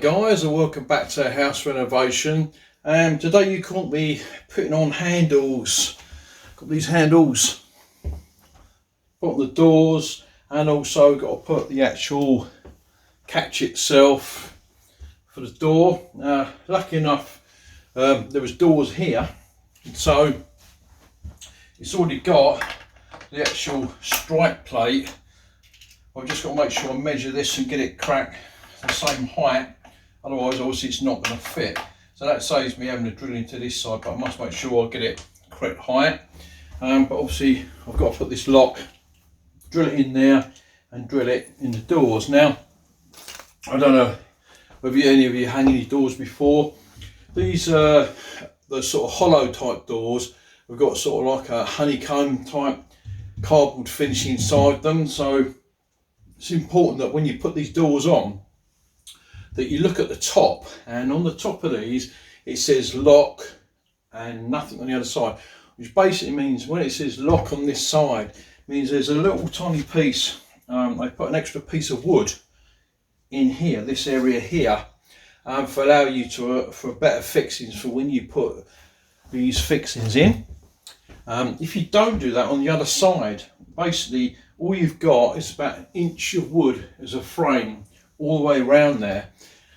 guys, and welcome back to House Renovation. Today you caught me putting on handles. Got these handles, put on the doors, and also got to put the actual catch itself for the door. Lucky enough, there was doors here, so it's already got the actual strike plate. I've just got to make sure I measure this and get it cracked the same height, otherwise obviously it's not going to fit. So that saves me having to drill into this side, but I must make sure I get it correct height. But obviously I've got to put this lock, drill it in there and drill it in the doors. Now I don't know whether any of you had any doors before. These are the sort of hollow type doors. We've got sort of like a honeycomb type cardboard finish inside them, so it's important that when you put these doors on that you look at the top, and on the top of these it says lock and nothing on the other side, which basically means when it says lock on this side, it means there's a little tiny piece, they put an extra piece of wood in here, this area here, for allow you to for better fixings for when you put these fixings in. If you don't do that on the other side, basically all you've got is about an inch of wood as a frame all the way around there.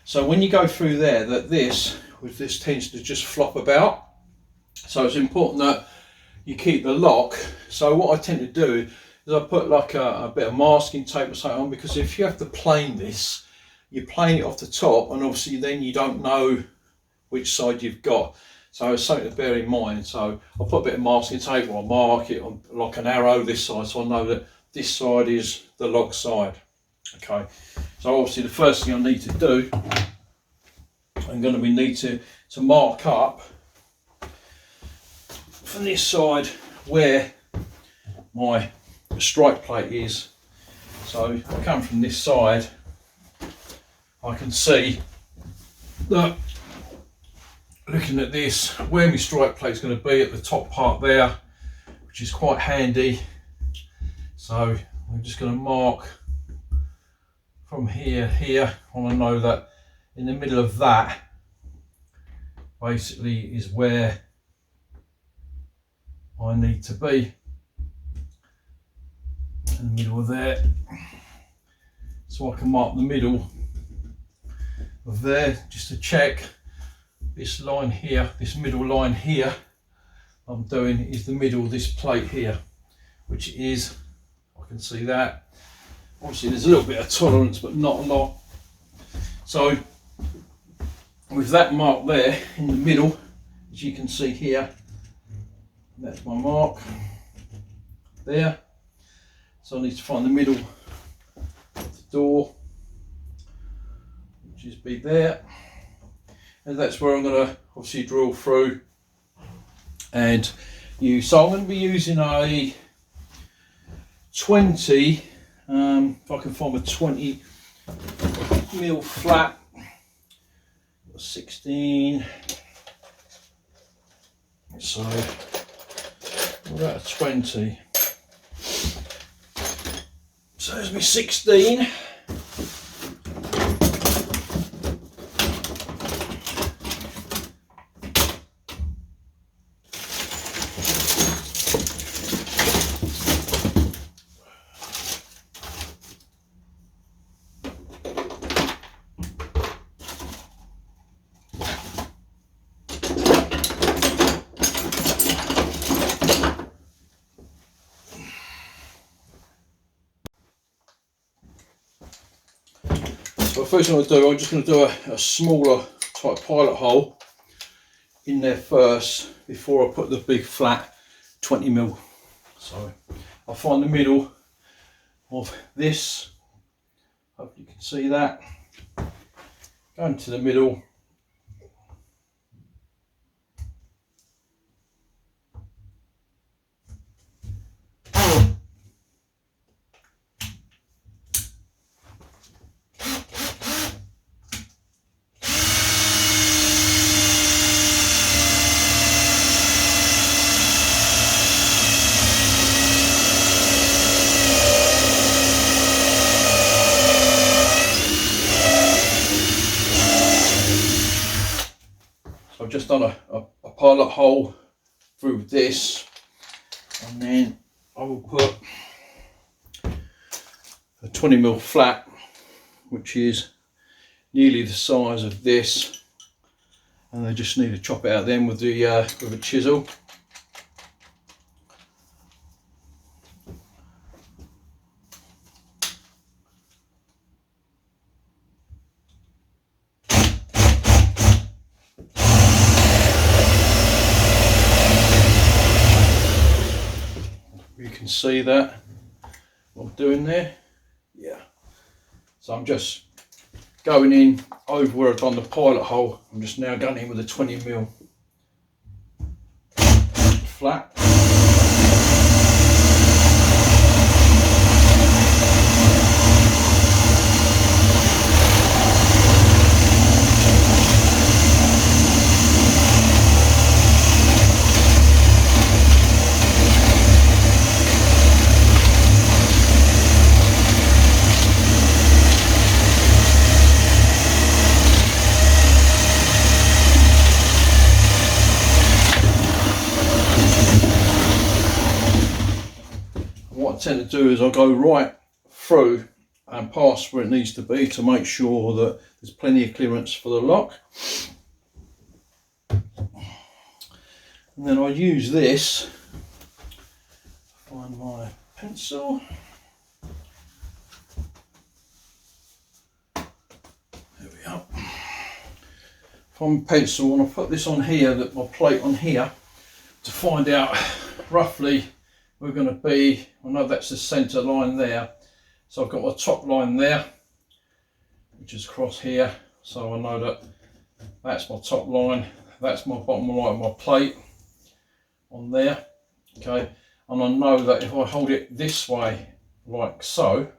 So when you go through there, this tends to just flop about. So it's important that you keep the lock. So what I tend to do is I put like a bit of masking tape or something on, because if you have to plane this, you plane it off the top, and obviously then you don't know which side you've got. So it's something to bear in mind. So I'll put a bit of masking tape, or I'll mark it on like an arrow this side, so I know that this side is the lock side. Okay, so obviously the first thing I need to do, I'm going to need to mark up from this side where my strike plate is. So if I come from this side, I can see that, looking at this, where my strike plate is going to be at the top part there, which is quite handy. So I'm just going to mark from here. I want to know that in the middle of that basically is where I need to be, in the middle of there, so I can mark the middle of there, just to check this line here, this middle line here I'm doing is the middle of this plate here, which is, I can see that. Obviously there's a little bit of tolerance, but not a lot. So with that mark there in the middle, as you can see here, that's my mark there. So I need to find the middle of the door, which is be there, and that's where I'm going to obviously drill through and use. So I'm going to be using a 20, if I can find a 20 mil flat, 16, so about a 20, so there's me 16. So first thing I'm just going to do a smaller type pilot hole in there first before I put the big flat 20 mil. So I'll find the middle of this, hope you can see that, go into the middle, done a pilot hole through this, and then I will put a 20mm flat, which is nearly the size of this, and I just need to chop it out then with a chisel. You can see that what I'm doing there. Yeah. So I'm just going in over where I've done the pilot hole. I'm just now going in with a 20mm flat. What I tend to do is I go right through and past where it needs to be to make sure that there's plenty of clearance for the lock. And then I use this, find my pencil. There we are. From pencil, and I put this on here, that my plate on here, to find out roughly we're going to be. I know that's the centre line there, so I've got my top line there, which is across here, so I know that that's my top line, that's my bottom line of my plate on there. Okay, and I know that if I hold it this way, like so,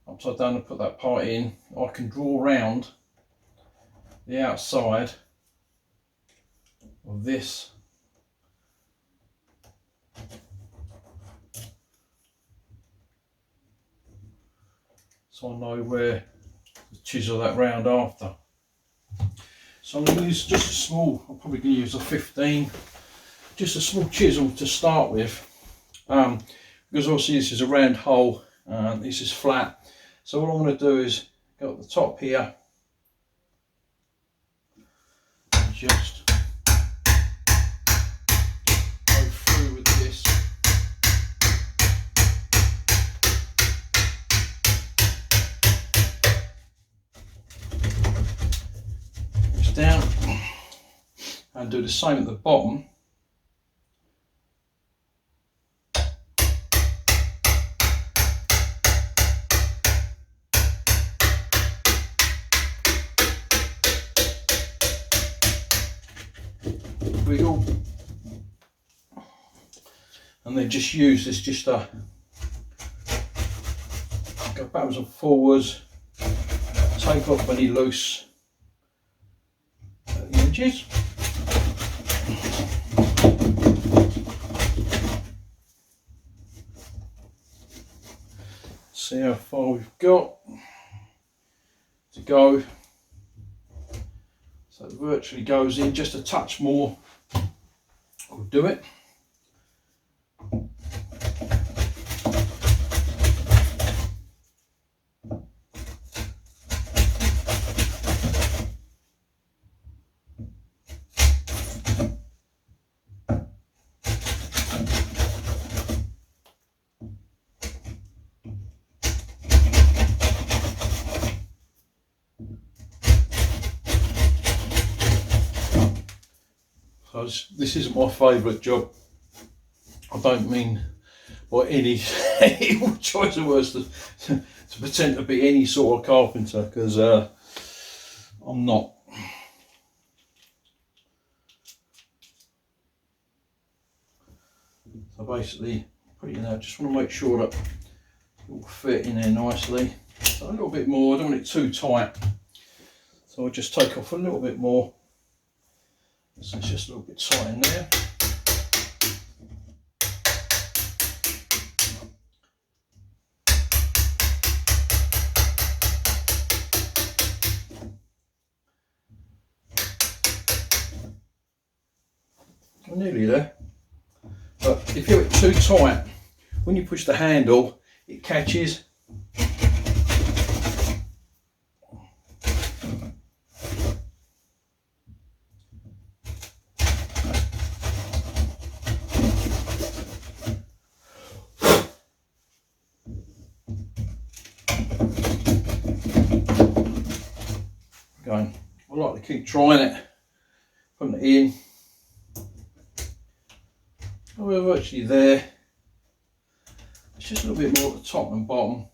upside down, and put that part in, I can draw around the outside of this. So I know where to chisel that round after. So I'm going to use just a small, I'm probably going to use a 15, just a small chisel to start with, because obviously this is a round hole, this is flat. So what I'm going to do is go at the top here, and just go through with this. Down, and do the same at the bottom. Wiggle, and then just use this just to go backwards and forwards, take off any loose edges. See how far we've got to go. So it virtually goes in, just a touch more will do it. So this isn't my favourite job. I don't mean by any choice of words to pretend to be any sort of carpenter, because I'm not. So basically, put it in there. Just want to make sure that it will fit in there nicely. So a little bit more. I don't want it too tight. So I'll just take off a little bit more. So it's just a little bit tight in there. nearly there. But if you're too tight, when you push the handle, it catches. Going, I like to keep trying it, putting it in. Oh, we're virtually there. It's just a little bit more at the top and bottom.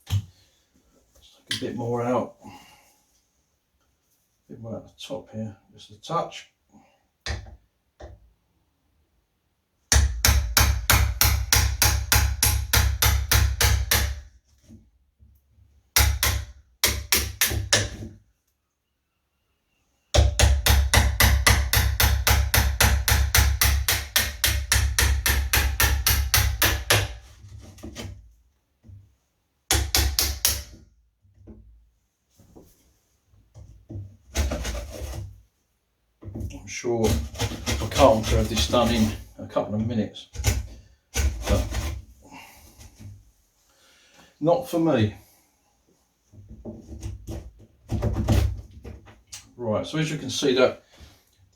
Just take a bit more out. A bit more at the top here, just a touch. I'm sure I can't have this done in a couple of minutes, but not for me. Right, so as you can see,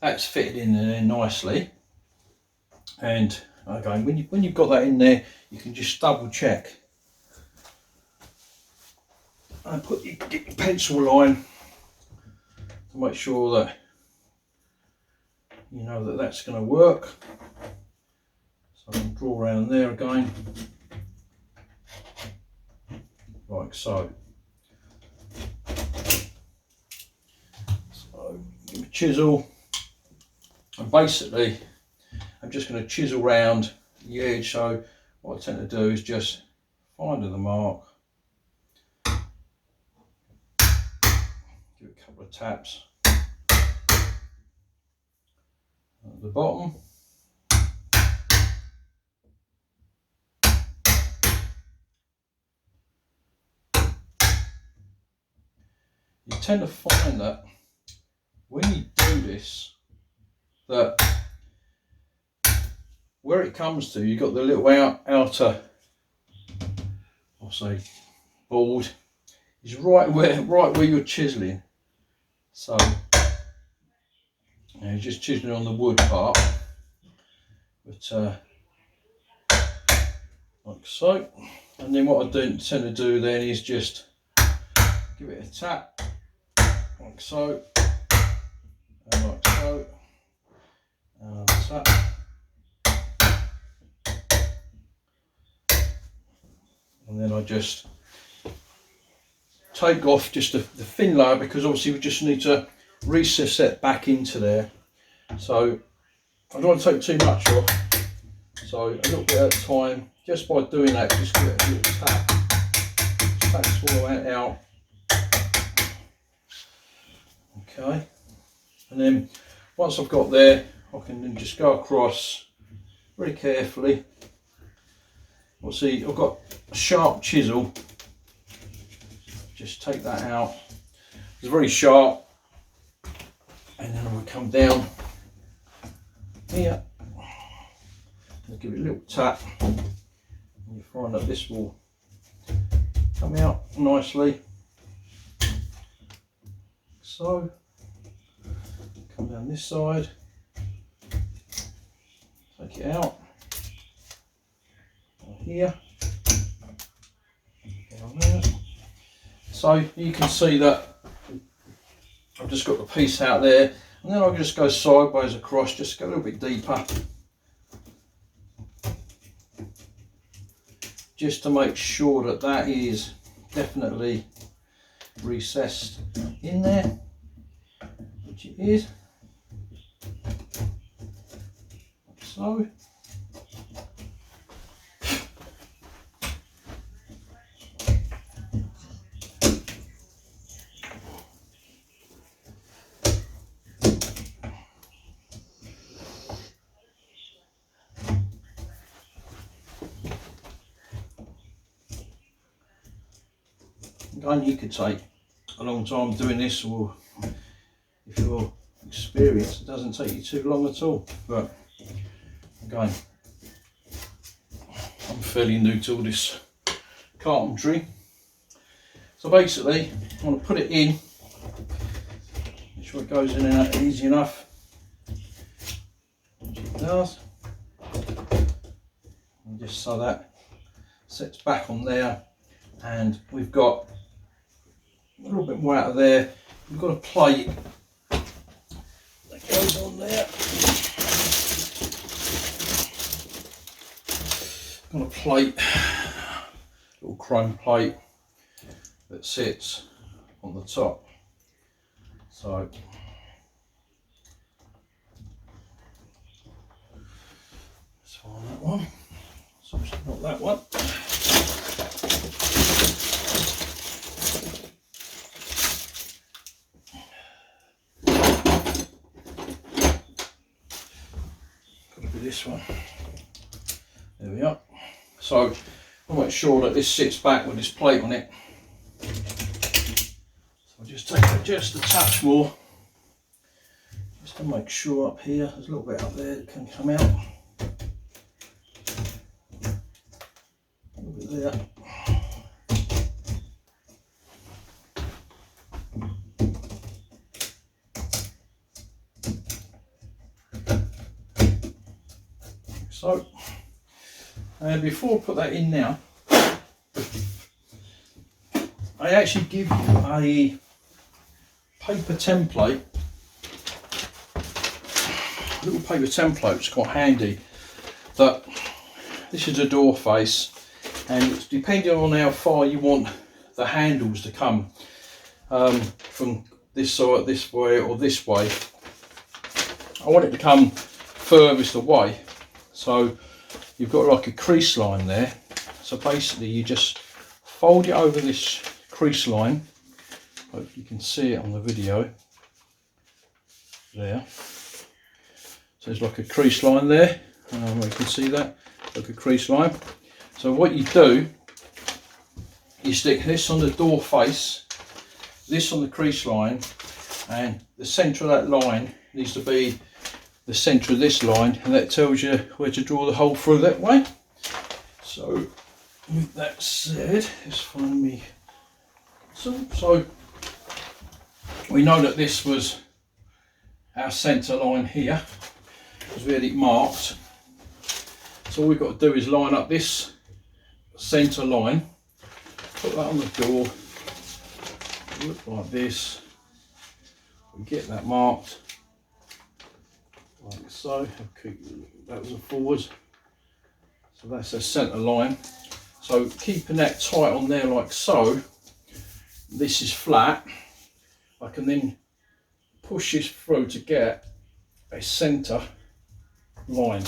that's fitted in there nicely, and again, when you've got that in there, you can just double check and get your pencil line to make sure that you know that that's going to work. So I can draw around there again, like so. So give a chisel, and basically I'm just going to chisel round the edge. So what I tend to do is just find the mark, give it a couple of taps at the bottom. You tend to find that when you do this, that where it comes to, you've got the little outer, I'll say, board is right where you're chiseling. So you're just chiseling on the wood part, but like so. And then what I tend to do then is just give it a tap, like so, and like so, and tap. And then I just take off just the thin layer, because obviously we just need to recess that back into there. So I don't want to take too much off. So a little bit at a time, just by doing that, just give it a little tap. Just all that out. Okay. And then once I've got there, I can then just go across very carefully. We'll see, I've got a sharp chisel. Just take that out. It's very sharp. And then I will come down here. I'll give it a little tap. And you find that this will come out nicely. So, come down this side. Take it out. Here. Down there. So you can see that I've just got the piece out there, and then I'll just go sideways across, just go a little bit deeper, just to make sure that that is definitely recessed in there, which it is, like so. And you could take a long time doing this, or if you're experienced, it doesn't take you too long at all. But Again, I'm fairly new to all this carpentry. So basically, I want to put it in, make sure it goes in and out easy enough. Which it does. And just so that sets back on there, and we've got a little bit more out of there. We've got a plate that goes on there. Got a plate, little chrome plate that sits on the top. So let's find that one. So it's not that one. Got to be this one. There we are. So I'll make sure that this sits back with this plate on it. So I'll just take it just a touch more, just to make sure up here, there's a little bit up there that can come out. A little bit there. So, and before I put that in now, I actually give you a paper template, a little paper template which is quite handy. That this is a door face, and it's depending on how far you want the handles to come, from this side, this way or this way. I want it to come furthest away, so you've got like a crease line there. So basically you just fold it over this crease line. Hope you can see it on the video there. So there's like a crease line there. You can see that, like a crease line. So what you do, you stick this on the door face, this on the crease line, and the centre of that line needs to be the centre of this line, and that tells you where to draw the hole through that way. So with that said, let's find me some. So we know that this was our centre line here, because we had it marked. So all we've got to do is line up this centre line, put that on the door, look like this, we get that marked like so. That was a forward, so that's a centre line. So keeping that tight on there like so, this is flat. I can then push this through to get a centre line.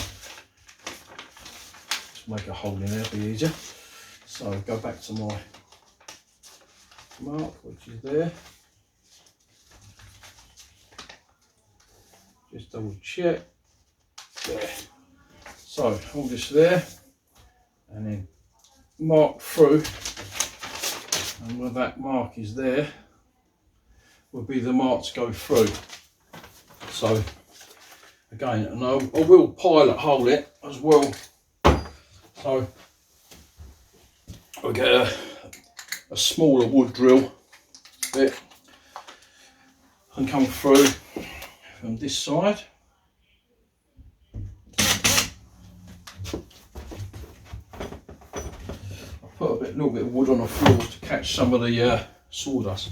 Just make a hole in there, it'll be easier. So go back to my mark, which is there. Just double check. There. So hold this there and then mark through, and where that mark is there will be the mark to go through. So again, and I will pilot hole it as well. So I'll get a smaller wood drill bit and come through from this side. I'll put a little bit of wood on the floor to catch some of the sawdust.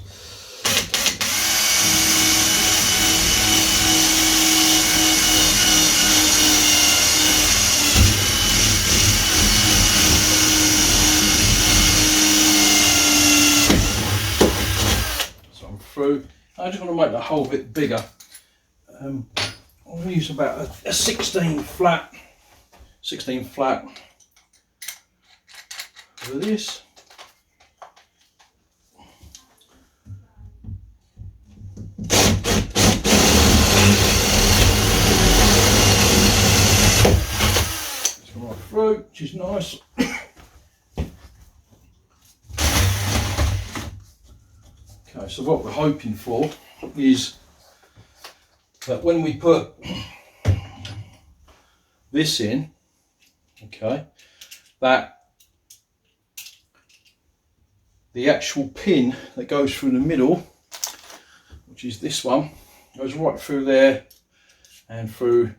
So I'm through. I just want to make the hole a bit bigger. I'm going to use about a 16 flat for this. It's come right through, which is nice. Okay, so what we're hoping for is that when we put this in, okay, that the actual pin that goes through the middle, which is this one, goes right through there and through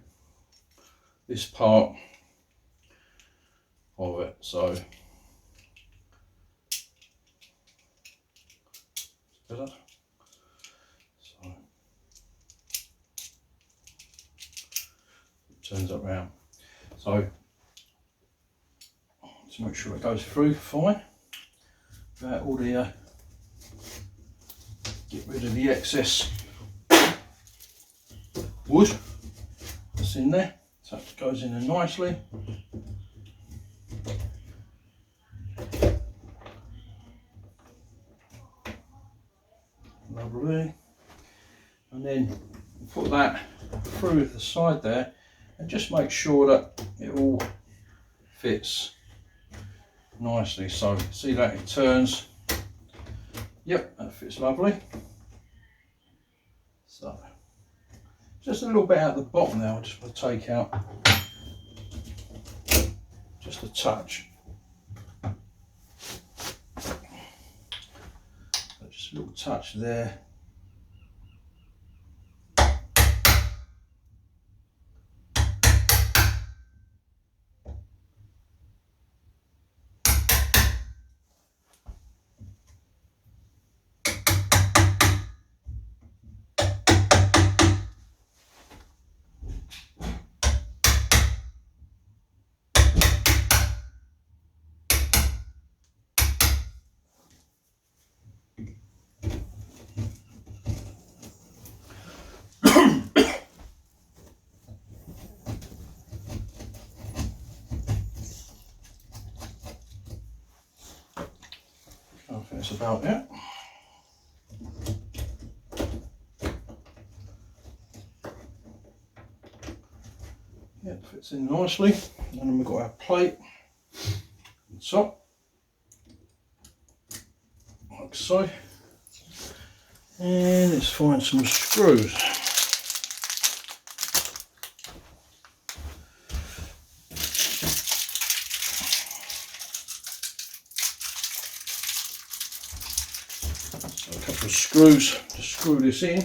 this part of it. So better. So it turns up round. So to make sure it goes through fine. Without all the get rid of the excess wood that's in there. So it goes in there nicely. Lovely. And then put that through the side there and just make sure that it all fits nicely. So see that it turns. Yep, that fits lovely. So just a little bit out the bottom now, I just want to take out just a touch. Just a little touch there. I think that's about it. Yeah, it fits in nicely. And then we've got our plate on top, like so. And let's find some screws. So a couple of screws to screw this in.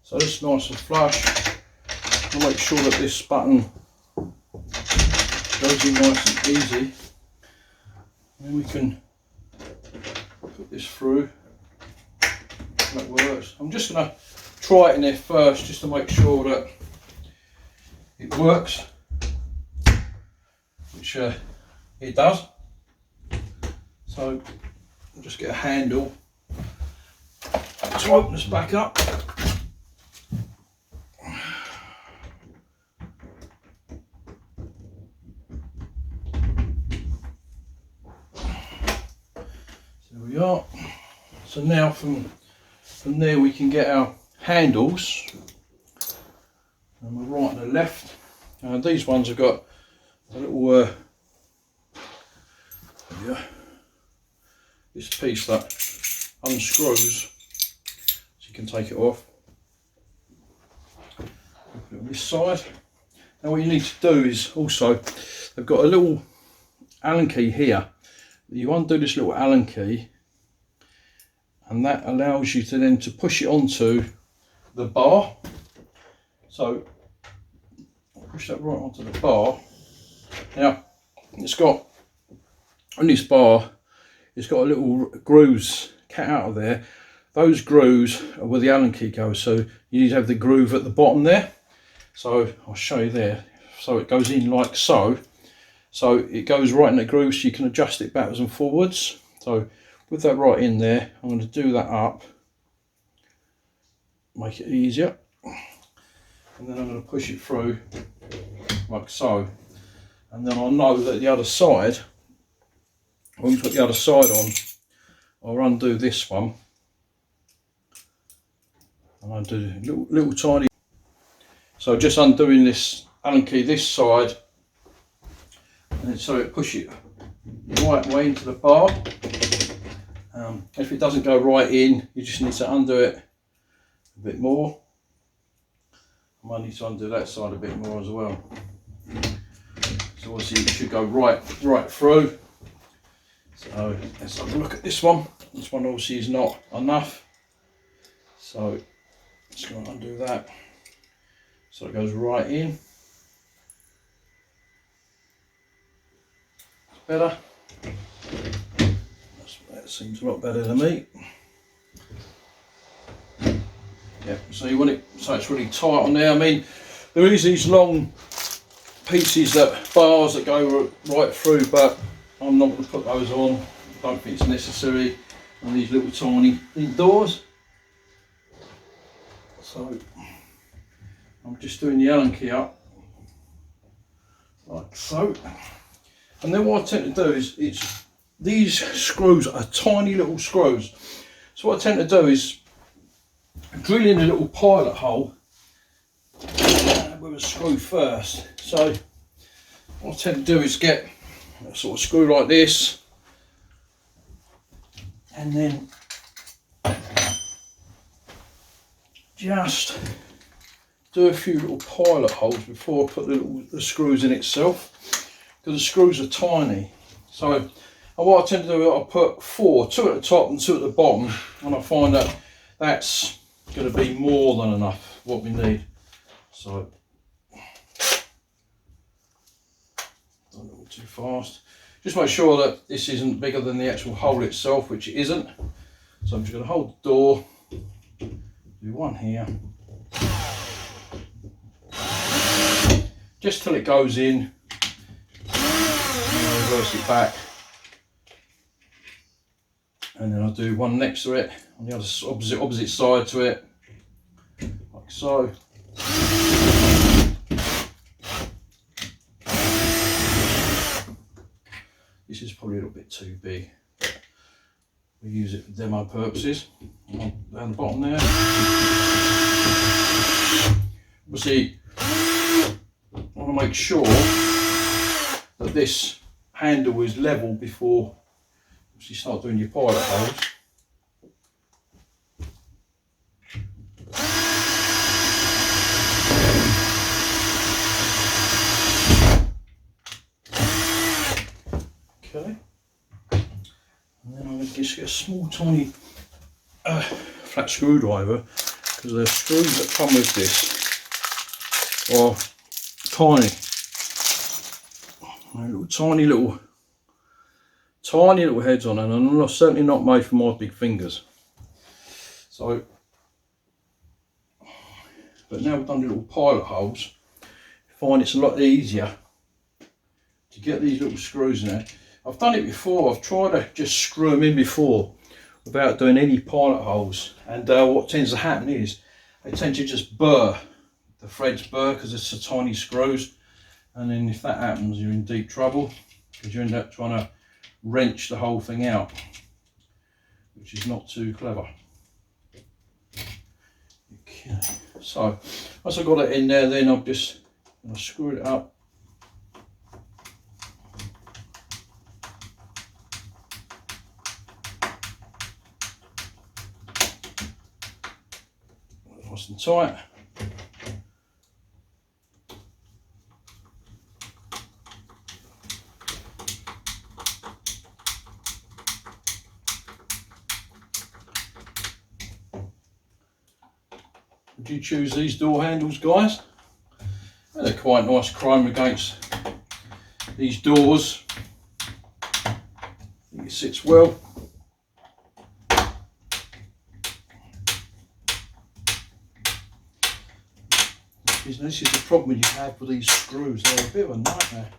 So this is nice and flush. I'll make sure that this button goes in nice and easy. And then we can put this through. That works. I'm just going to try it in there first just to make sure that it works, which it does. So I'll just get a handle to open this back up. We are. So now from there we can get our handles, and we're right and the left. These ones have got a little this piece that unscrews, so you can take it off. Put it on this side. Now what you need to do is also, they've got a little Allen key here. You undo this little Allen key, and that allows you to then to push it onto the bar. So I'll push that right onto the bar, Now, it's got, on this bar, it's got a little grooves cut out of there. Those grooves are where the Allen key goes, so you need to have the groove at the bottom there. So I'll show you there. So it goes in like so. So it goes right in the groove, so you can adjust it backwards and forwards. So with that right in there, I'm going to do that up, make it easier, and then I'm going to push it through like so. And then I'll know that the other side, when we put the other side on, I'll undo this one, and I'll do little tiny. So just undoing this Allen key this side, and then so it push it right way into the bar. If it doesn't go right in, you just need to undo it a bit more. I might need to undo that side a bit more as well. So obviously it should go right through. So let's have a look at this one. This one obviously is not enough. So just going to undo that. So it goes right in. It's better. That seems a lot better to me. Yeah, so you want it so it's really tight on there. I mean, there is these long pieces, bars that go right through, but I'm not going to put those on. I don't think it's necessary on these little tiny indoors. So I'm just doing the Allen key up like so. And then what I tend to do is, these screws are tiny little screws. So what I tend to do is drill in a little pilot hole with a screw first. So what I tend to do is get a sort of screw like this, and then just do a few little pilot holes before I put the screws in itself, because the screws are tiny. So what I tend to do, I'll put 4, 2 at the top and 2 at the bottom, and I find that that's going to be more than enough what we need. So don't go too fast. Just make sure that this isn't bigger than the actual hole itself, which it isn't. So I'm just going to hold the door, do one here, just till it goes in, and reverse it back, and then I'll do one next to it on the other opposite side to it, like so. This is probably a little bit too big, but we use it for demo purposes. Down the bottom there. Obviously, I want to make sure that this handle is level before you start doing your pilot holes. Okay, and then I'm going to just get a small tiny flat screwdriver, because the screws that come with this are tiny. Tiny little heads on it, and I'm certainly not made for my big fingers. So, but now we've done the little pilot holes, I find it's a lot easier to get these little screws in there. I've done it before, I've tried to just screw them in before without doing any pilot holes, and what tends to happen is they tend to just burr, the threads burr because it's so tiny screws, and then if that happens you're in deep trouble, because you end up trying to wrench the whole thing out, which is not too clever. Okay, so once I've got it in there, then I'll just screw it up. Nice and tight. Would you choose these door handles, guys? They're quite nice, chrome against these doors. It sits well. This is the problem you have with these screws, they're a bit of a nightmare.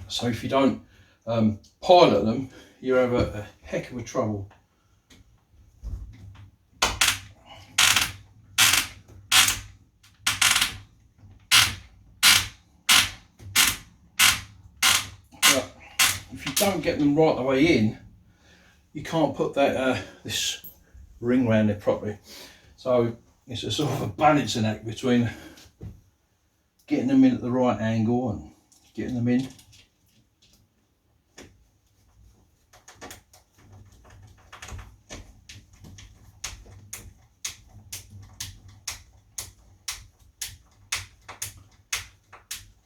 So if you don't pilot them, you have a heck of a trouble. But if you don't get them right the way in, you can't put that this ring around it properly. So it's a sort of a balancing act between getting them in at the right angle and getting them in.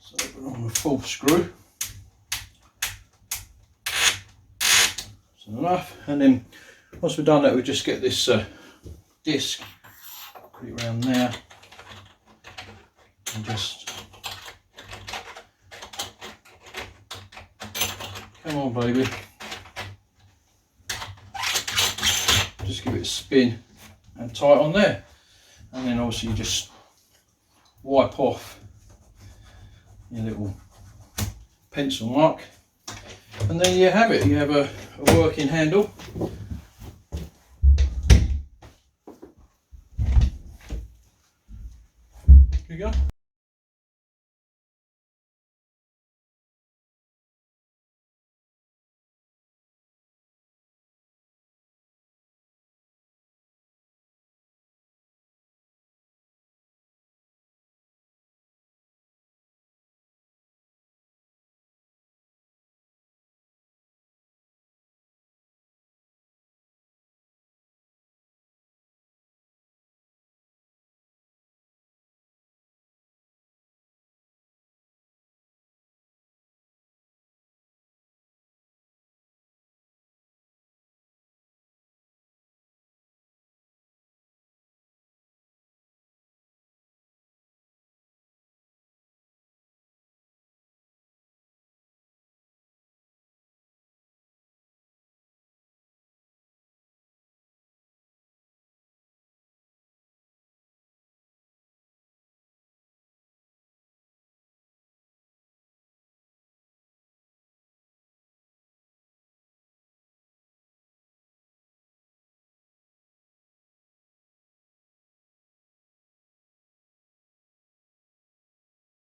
So put on the full screw. That's enough. And then once we've done that, we just get this disc, put it around there, and just come on, baby. Just give it a spin and tie it on there, and then obviously you just wipe off your little pencil mark, and then you have it. You have a working handle.